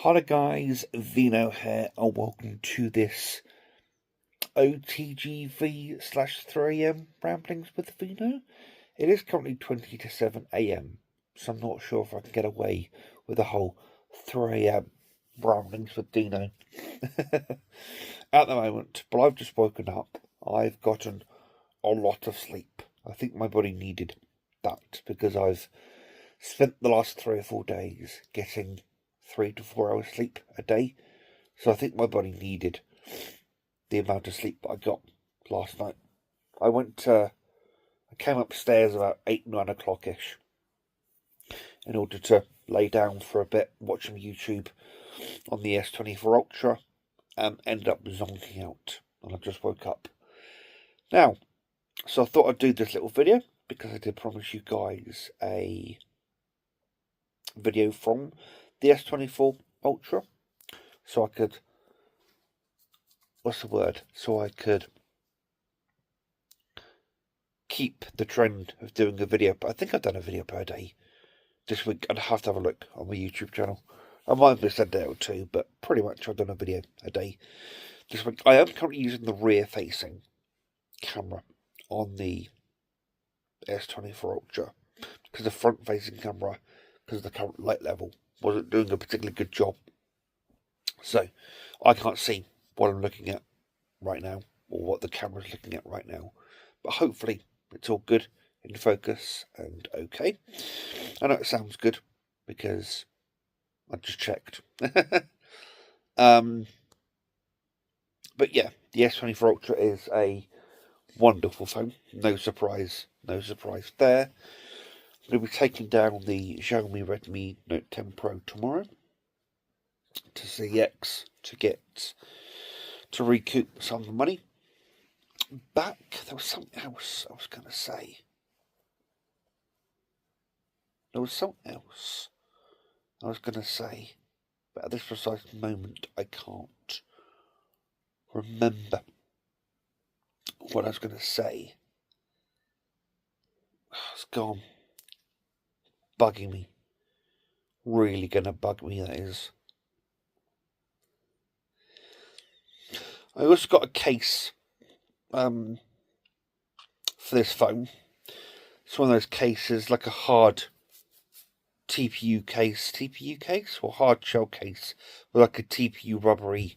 Hi guys, Vino here, and welcome to this OTGV / 3am Ramblings with Vino. It is currently 20 to 7am, so I'm not sure if I can get away with the whole 3am Ramblings with Dino at the moment. But I've just woken up. I've gotten a lot of sleep. I think my body needed that because I've spent the last 3 or 4 days getting 3 to 4 hours sleep a day, so I think my body needed the amount of sleep that I got last night. I came upstairs about 8-9 o'clock ish in order to lay down for a bit, watch some YouTube on the S24 Ultra, and ended up zonking out, and I just woke up now. So I thought I'd do this little video because I did promise you guys a video from the S24 Ultra, so I could, so I could keep the trend of doing a video. But I think I've done a video per day this week. I'd have to have a look on my YouTube channel. I might have missed a day or two, but pretty much I've done a video a day this week. I am currently using the rear-facing camera on the S24 Ultra because the front-facing camera, because of the current light level, wasn't doing a particularly good job. So I can't see what I'm looking at right now, or what the camera's looking at right now. But hopefully it's all good, in focus, and okay. I know it sounds good because I just checked. But yeah, the S24 Ultra is a wonderful phone. No surprise there. I'm going to be taking down the Xiaomi Redmi Note 10 Pro tomorrow to CX to recoup some of the money back. There was something else I was going to say. But at this precise moment I can't remember what I was going to say. It's gone. Bugging me. Really gonna bug me, that is. I also got a case for this phone. It's one of those cases, like a hard TPU case or hard shell case with like a TPU rubbery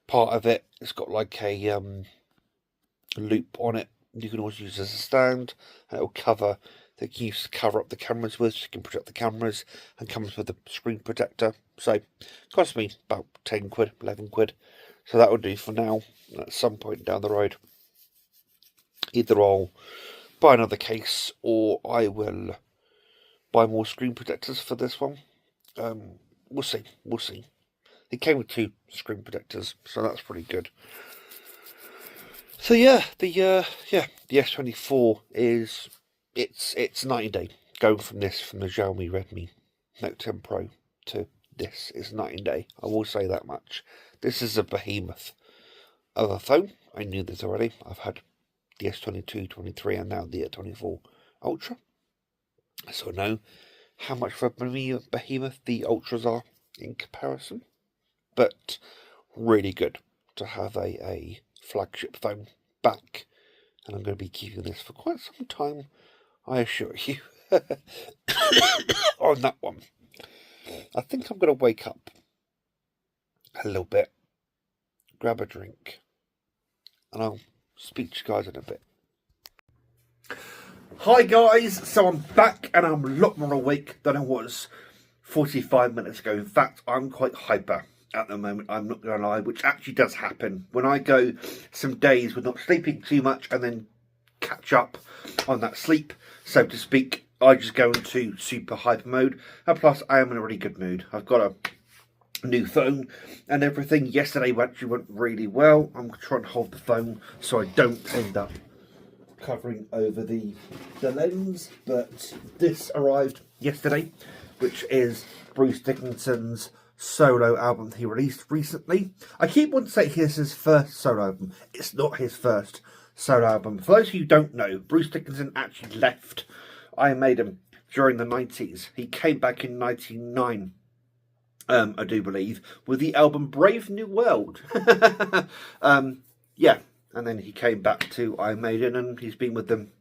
part of it. It's got like a loop on it. You can always use as a stand, and it'll cover. They can use to cover up the cameras with, so you can protect the cameras, and comes with a screen protector. So it cost me about 10 quid, 11 quid. So that will do for now. At some point down the road, either I'll buy another case or I will buy more screen protectors for this one. We'll see. It came with 2 screen protectors, so that's pretty good. So yeah, the S24 is it's night and day. Going from the Xiaomi Redmi Note 10 Pro to this is night and day. I will say that much. This is a behemoth of a phone. I knew this already. I've had the S22, 23, and now the S24 Ultra, so I know how much of a behemoth the Ultras are in comparison. But really good to have a flagship phone back, and I'm going to be keeping this for quite some time, I assure you. On that one, I think I'm going to wake up a little bit, grab a drink, and I'll speak to you guys in a bit. Hi guys, so I'm back and I'm a lot more awake than I was 45 minutes ago. In fact, I'm quite hyper at the moment, I'm not going to lie, which actually does happen. When I go some days with not sleeping too much and then catch up on that sleep, so to speak, I just go into super hyper mode. And plus, I am in a really good mood. I've got a new phone and everything. Yesterday actually went really well. I'm trying to hold the phone so I don't end up covering over the lens, but this arrived yesterday, which is Bruce Dickinson's solo album he released recently. I keep wanting to say it's his first solo album. It's not his first solo album. For those of you who don't know, Bruce Dickinson actually left Iron Maiden during the 90s. He came back in 99 I do believe, with the album Brave New World. Yeah, and then he came back to Iron Maiden, and he's been with them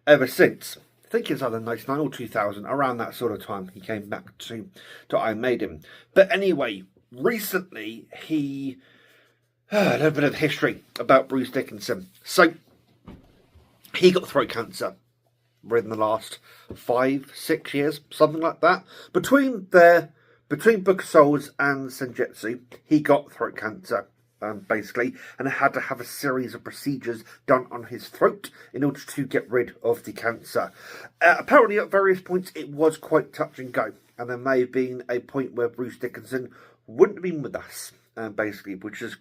ever since. I think it's either 99 or 2000, around that sort of time, he came back to Iron Maiden. But anyway, recently, a little bit of history about Bruce Dickinson. So, he got throat cancer within the last 5-6 years, something like that. Between Book of Souls and Senjutsu, he got throat cancer, basically, and had to have a series of procedures done on his throat in order to get rid of the cancer. Apparently, at various points, it was quite touch and go, and there may have been a point where Bruce Dickinson wouldn't have been with us, basically, which is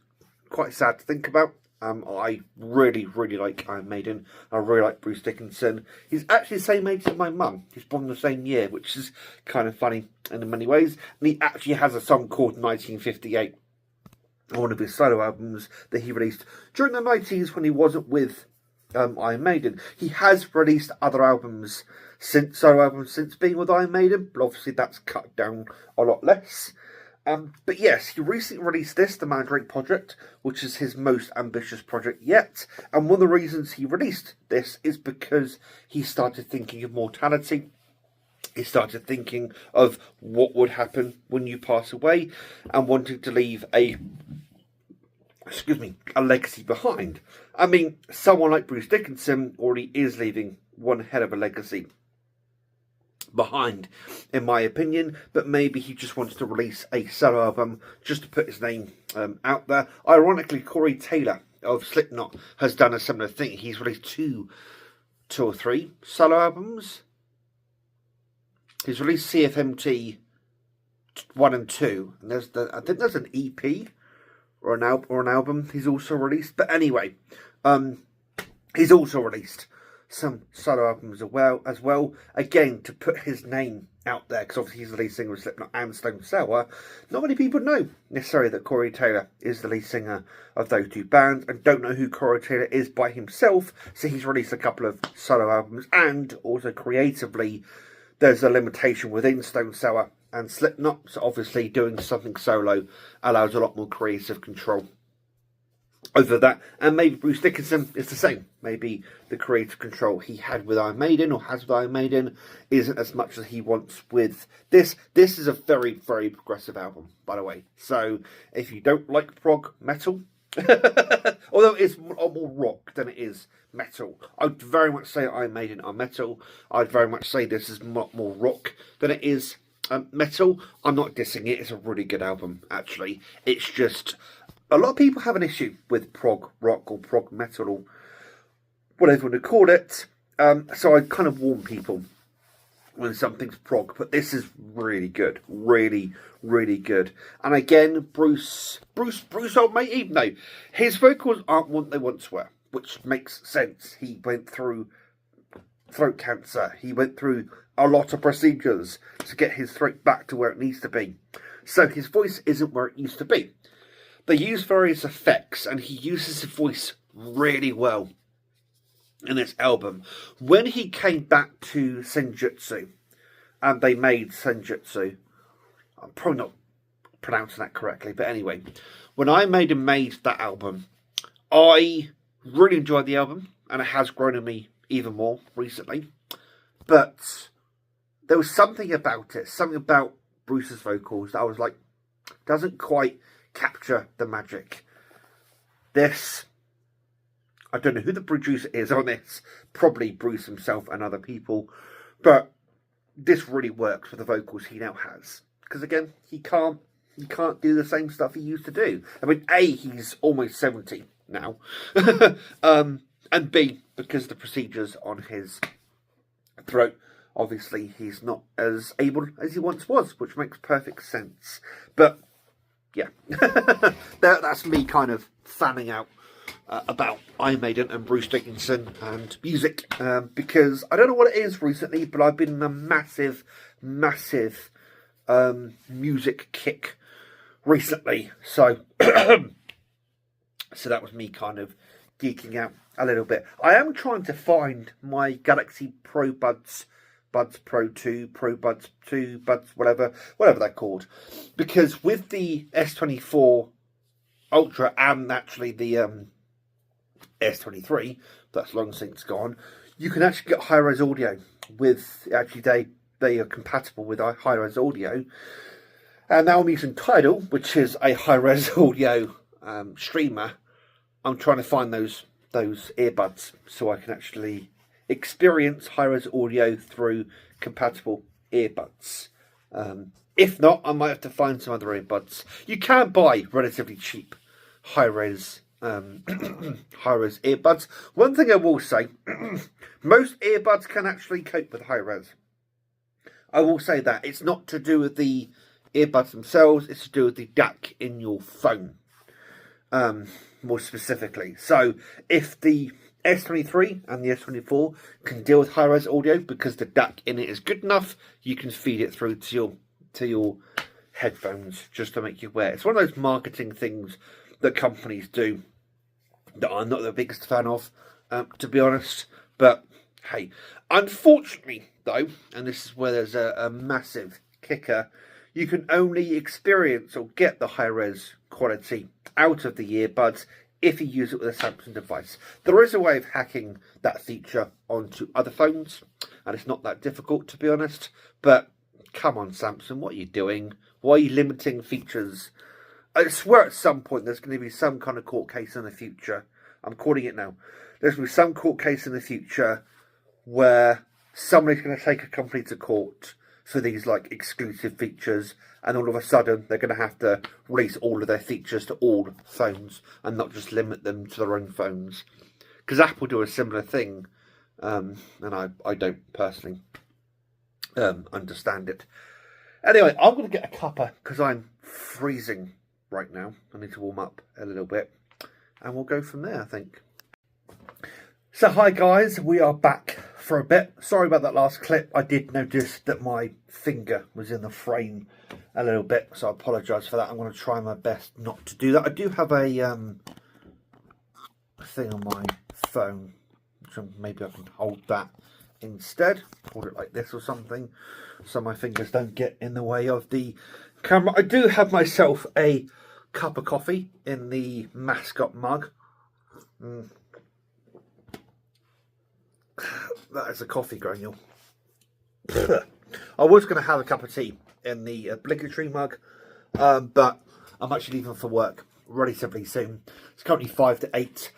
quite sad to think about. I really, really like Iron Maiden. I really like Bruce Dickinson. He's actually the same age as my mum. He's born the same year, which is kind of funny in many ways. And he actually has a song called 1958, one of his solo albums that he released during the 90s when he wasn't with Iron Maiden. He has released other albums since being with Iron Maiden, but obviously that's cut down a lot less. But yes, he recently released this, the Mandrake Project, which is his most ambitious project yet. And one of the reasons he released this is because he started thinking of mortality. He started thinking of what would happen when you pass away and wanting to leave a legacy behind. I mean, someone like Bruce Dickinson already is leaving one hell of a legacy behind, in my opinion, but maybe he just wants to release a solo album just to put his name out there. Ironically, Corey Taylor of Slipknot has done a similar thing. He's released two or three solo albums. He's released CFMT 1 and 2, and I think there's an EP or an album he's also released. But anyway, he's also released some solo albums as well, again, to put his name out there, because obviously he's the lead singer of Slipknot and Stone Sour. Not many people know necessarily that Corey Taylor is the lead singer of those two bands, and don't know who Corey Taylor is by himself, so he's released a couple of solo albums, and also creatively, there's a limitation within Stone Sour and Slipknot, so obviously doing something solo allows a lot more creative control over that. And maybe Bruce Dickinson is the same. Maybe the creative control he had with Iron Maiden, or has with Iron Maiden, isn't as much as he wants with this. This is a very, very progressive album, by the way. So if you don't like prog metal, although it's more rock than it is metal, I'd very much say Iron Maiden are metal. I'd very much say this is more rock than it is metal. I'm not dissing it. It's a really good album, actually. It's just a lot of people have an issue with prog rock or prog metal or whatever you want to call it. So I kind of warn people when something's prog, but this is really good. Really, really good. And again, Bruce, old mate, even though his vocals aren't what they once were, which makes sense. He went through throat cancer. He went through a lot of procedures to get his throat back to where it needs to be. So his voice isn't where it used to be. They use various effects, and he uses his voice really well in this album. When he came back to Senjutsu, and they made Senjutsu, I'm probably not pronouncing that correctly, but anyway, when I made that album, I really enjoyed the album, and it has grown on me even more recently. But there was something about it, something about Bruce's vocals that I was like, doesn't quite capture the magic. This, I don't know who the producer is on this, probably Bruce himself and other people, but this really works for the vocals he now has, because again, he can't do the same stuff he used to do. I mean, A, he's almost 70 now, and B, because the procedures on his throat, obviously he's not as able as he once was, which makes perfect sense. But yeah, that's me kind of fanning out about Iron Maiden and Bruce Dickinson and music, because I don't know what it is recently, but I've been in a massive music kick recently. So so that was me kind of geeking out a little bit. I am trying to find my Galaxy Pro Buds Buds Pro 2, Pro Buds 2, Buds whatever they're called. Because with the S24 Ultra and actually the S23, that's long since gone, you can actually get high-res audio with, actually they are compatible with high-res audio. And now I'm using Tidal, which is a high-res audio streamer. I'm trying to find those earbuds so I can actually experience high-res audio through compatible earbuds. If not, I might have to find some other earbuds. You can buy relatively cheap high-res high-res earbuds. One thing I will say, most earbuds can actually cope with high-res. I will say that it's not to do with the earbuds themselves, it's to do with the DAC in your phone, more specifically. So if the S23 and the S24 can deal with high-res audio because the DAC in it is good enough, you can feed it through to your headphones, just to make you aware. It's one of those marketing things that companies do that I'm not the biggest fan of, to be honest. But hey, unfortunately though, and this is where there's a massive kicker, you can only experience or get the high-res quality out of the earbuds if you use it with a Samsung device. There is a way of hacking that feature onto other phones, and it's not that difficult, to be honest. But come on, Samsung, what are you doing? Why are you limiting features? I swear at some point there's going to be some kind of court case in the future. I'm calling it now. There's going to be some court case in the future where somebody's going to take a company to court for these like exclusive features, and all of a sudden they're going to have to release all of their features to all phones and not just limit them to their own phones. Because Apple do a similar thing, and I don't personally understand it. Anyway, I'm going to get a cuppa because I'm freezing right now. I need to warm up a little bit, and we'll go from there, I think. So hi guys, we are back for a bit. Sorry about that last clip. I did notice that my finger was in the frame a little bit, so I apologise for that. I'm going to try my best not to do that. I do have a thing on my phone, so maybe I can hold that instead. Hold it like this or something, so my fingers don't get in the way of the camera. I do have myself a cup of coffee in the mascot mug. That is a coffee granule. I was going to have a cup of tea in the obligatory mug, but I'm actually leaving for work relatively soon. It's currently 5 to 8.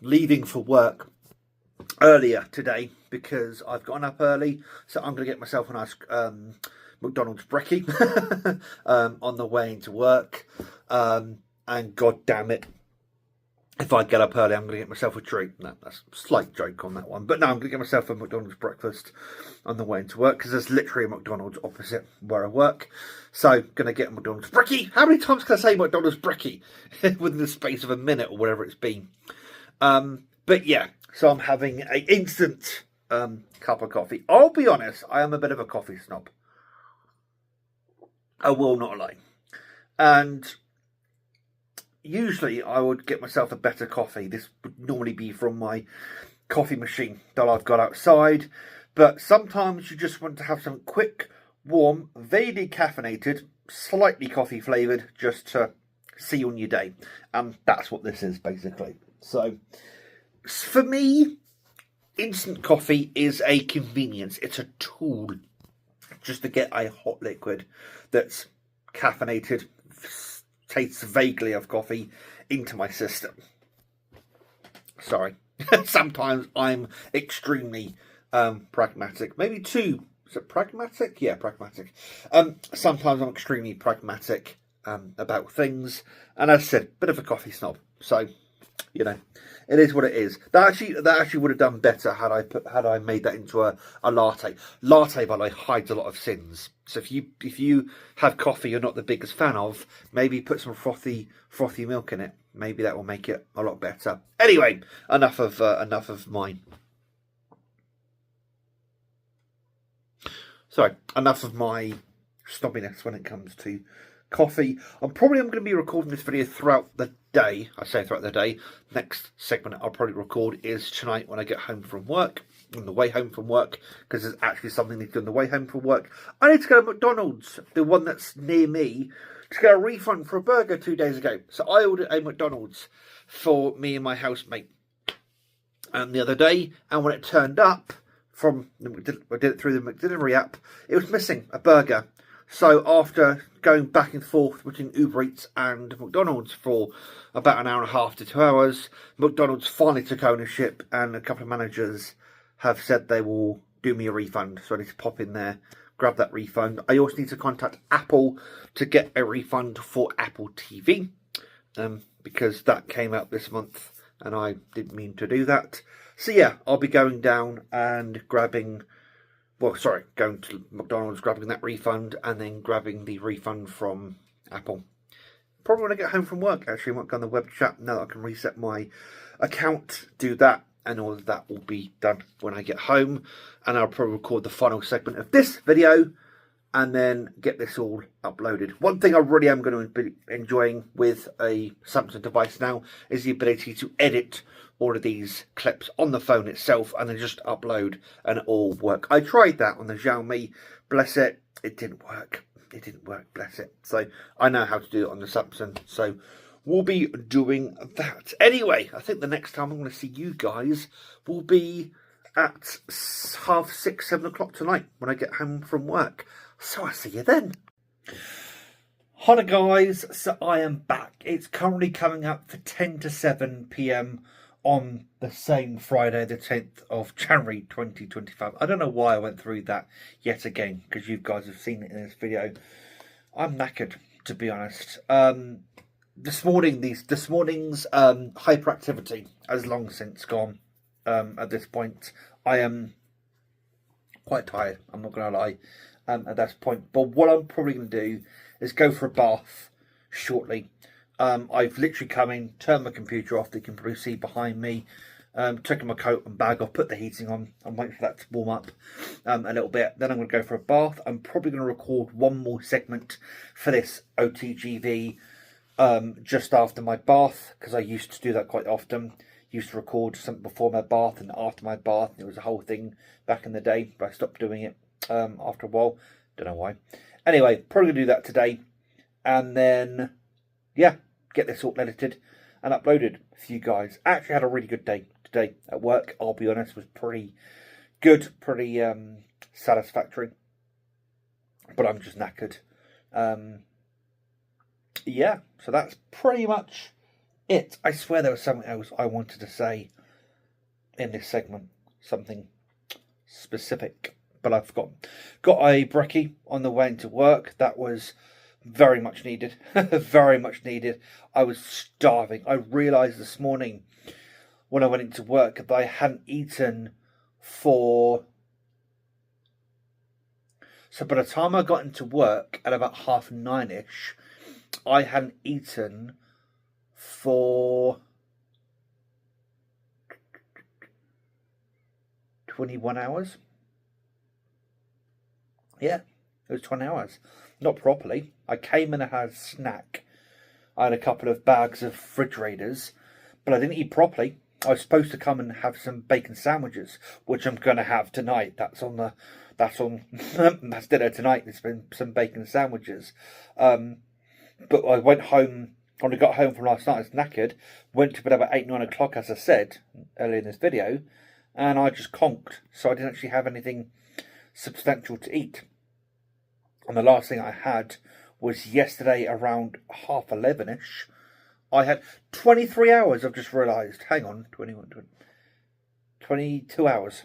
Leaving for work earlier today because I've gotten up early, so I'm going to get myself a nice McDonald's Brekking on the way into work. And god damn it, if I get up early, I'm going to get myself a treat. No, that's a slight joke on that one. But no, I'm going to get myself a McDonald's breakfast on the way into work, because there's literally a McDonald's opposite where I work. So, going to get a McDonald's Brekkie. How many times can I say McDonald's Brekkie within the space of a minute or whatever it's been? But yeah, so I'm having an instant cup of coffee. I'll be honest, I am a bit of a coffee snob. I will not lie. And usually I would get myself a better coffee. This would normally be from my coffee machine that I've got outside. But sometimes you just want to have something quick, warm, very decaffeinated, slightly coffee flavoured, just to see you on your day. And that's what this is, basically. So, for me, instant coffee is a convenience. It's a tool just to get a hot liquid that's caffeinated, tastes vaguely of coffee, into my system. Sorry. Sometimes I'm extremely pragmatic. Maybe too... Is it pragmatic? Yeah, pragmatic. Sometimes I'm extremely pragmatic about things. And as I said, bit of a coffee snob. So, you know, it is what it is. That actually would have done better had I made that into a latte. Latte, by the way, hides a lot of sins. So if you have coffee you're not the biggest fan of, maybe put some frothy milk in it. Maybe that will make it a lot better. Anyway, enough of mine. Sorry, enough of my snobbiness when it comes to coffee. I'm going to be recording this video throughout the day. I say throughout the day. Next segment I'll probably record is tonight when I get home from work. on the way home from work, because there's actually something I need to do on the way home from work. I need to go to McDonald's, the one that's near me, to get a refund for a burger 2 days ago. So I ordered a McDonald's for me and my housemate the other day, and when it turned up from, I did it through the McDelivery app, it was missing a burger. So after going back and forth between Uber Eats and McDonald's for about an hour and a half to 2 hours, McDonald's finally took ownership, and a couple of managers have said they will do me a refund. So I need to pop in there, grab that refund. I also need to contact Apple to get a refund for Apple TV, because that came out this month and I didn't mean to do that. So yeah, I'll be going down and going to McDonald's, grabbing that refund, and then grabbing the refund from Apple. Probably when I get home from work, actually. I might go on the web chat now that I can reset my account, do that, and all of that will be done when I get home. And I'll probably record the final segment of this video and then get this all uploaded. One thing I really am going to be enjoying with a Samsung device now is the ability to edit all of these clips on the phone itself and then just upload and it all work. I tried that on the Xiaomi, bless it, it didn't work. It didn't work, bless it. So I know how to do it on the Samsung, so we'll be doing that. Anyway, I think the next time I'm going to see you guys will be at 6:30, 7 o'clock tonight when I get home from work. So I'll see you then. Hi guys, so I am back. It's currently coming up for 10 to 7 p.m. on the same Friday, the 10th of January 2025. I don't know why I went through that yet again, because you guys have seen it in this video. I'm knackered, to be honest. This morning's hyperactivity has long since gone. At this point, I am quite tired, I'm not going to lie, at this point. But what I'm probably going to do is go for a bath shortly. I've literally come in, turned my computer off, you can probably see behind me, taken my coat and bag off, put the heating on, I'm waiting for that to warm up a little bit. Then I'm going to go for a bath. I'm probably going to record one more segment for this OTGV just after my bath, because I used to do that quite often. Used to record something before my bath and after my bath. It was a whole thing back in the day, but I stopped doing it after a while. Don't know why. Anyway, probably going to do that today. And then, yeah, get this all edited and uploaded for you guys. I actually had a really good day today at work. I'll be honest, it was pretty good, pretty satisfactory. But I'm just knackered. Yeah, so that's pretty much it. I swear there was something else I wanted to say in this segment. Something specific. But I've forgotten. Got a brekkie on the way into work. That was very much needed. Very much needed. I was starving. I realised this morning when I went into work that I hadn't eaten for... So by the time I got into work at about 9:30ish, I hadn't eaten for 21 hours. Yeah, it was 20 hours. Not properly. I came in and had a snack. I had a couple of bags of refrigerators, but I didn't eat properly. I was supposed to come and have some bacon sandwiches, which I'm going to have tonight. That's dinner tonight. There's been some bacon sandwiches. But I went home, when I got home from last night, I was knackered, went to bed about 8, 9 o'clock, as I said earlier in this video, and I just conked, so I didn't actually have anything substantial to eat. And the last thing I had was yesterday around 11:30ish. I had 23 hours, I've just realised. Hang on, 22 hours.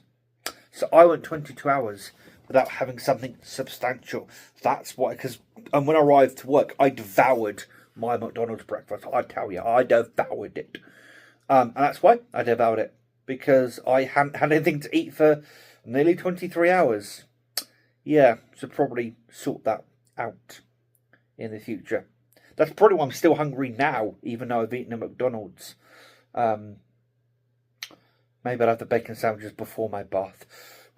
So I went 22 hours without having something substantial. That's why, because when I arrived to work, I devoured my McDonald's breakfast. I tell you, I devoured it. And that's why I devoured it, because I hadn't had anything to eat for nearly 23 hours. Yeah, so probably sort that out in the future. That's probably why I'm still hungry now, even though I've eaten at McDonald's. Maybe I'll have the bacon sandwiches before my bath.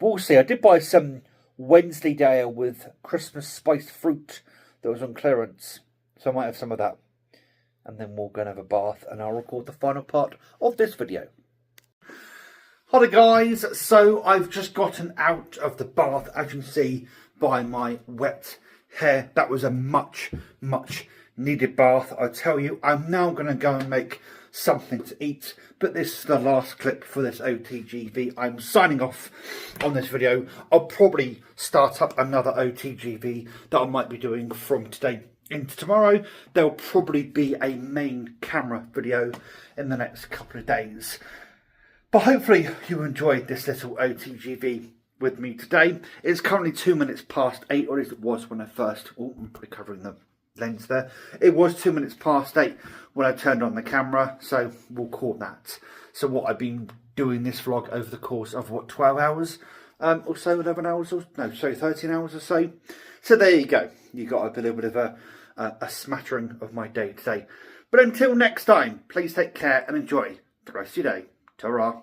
We'll see. I did buy some Wednesday day with Christmas spiced fruit that was on clearance, so I might have some of that. And then we'll go and have a bath, and I'll record the final part of this video. Hi guys, so I've just gotten out of the bath, as you can see by my wet hair. That was a much needed bath. I tell you, I'm now going to go and make something to eat, but this is the last clip for this OTGV. I'm signing off on this video. I'll probably start up another OTGV that I might be doing from today into tomorrow. There'll probably be a main camera video in the next couple of days. But hopefully you enjoyed this little OTGV with me today. It's currently 2 minutes past 8, or at least it was when I first... Oh, I'm probably covering the lens there. It was 2 minutes past 8 when I turned on the camera, so we'll call that. So what I've been doing this vlog over the course of, what, 12 hours or so, 11 hours or... No, sorry, 13 hours or so. So there you go. You got a little bit of a smattering of my day today. But until next time, please take care and enjoy the rest of your day. Ta-ra.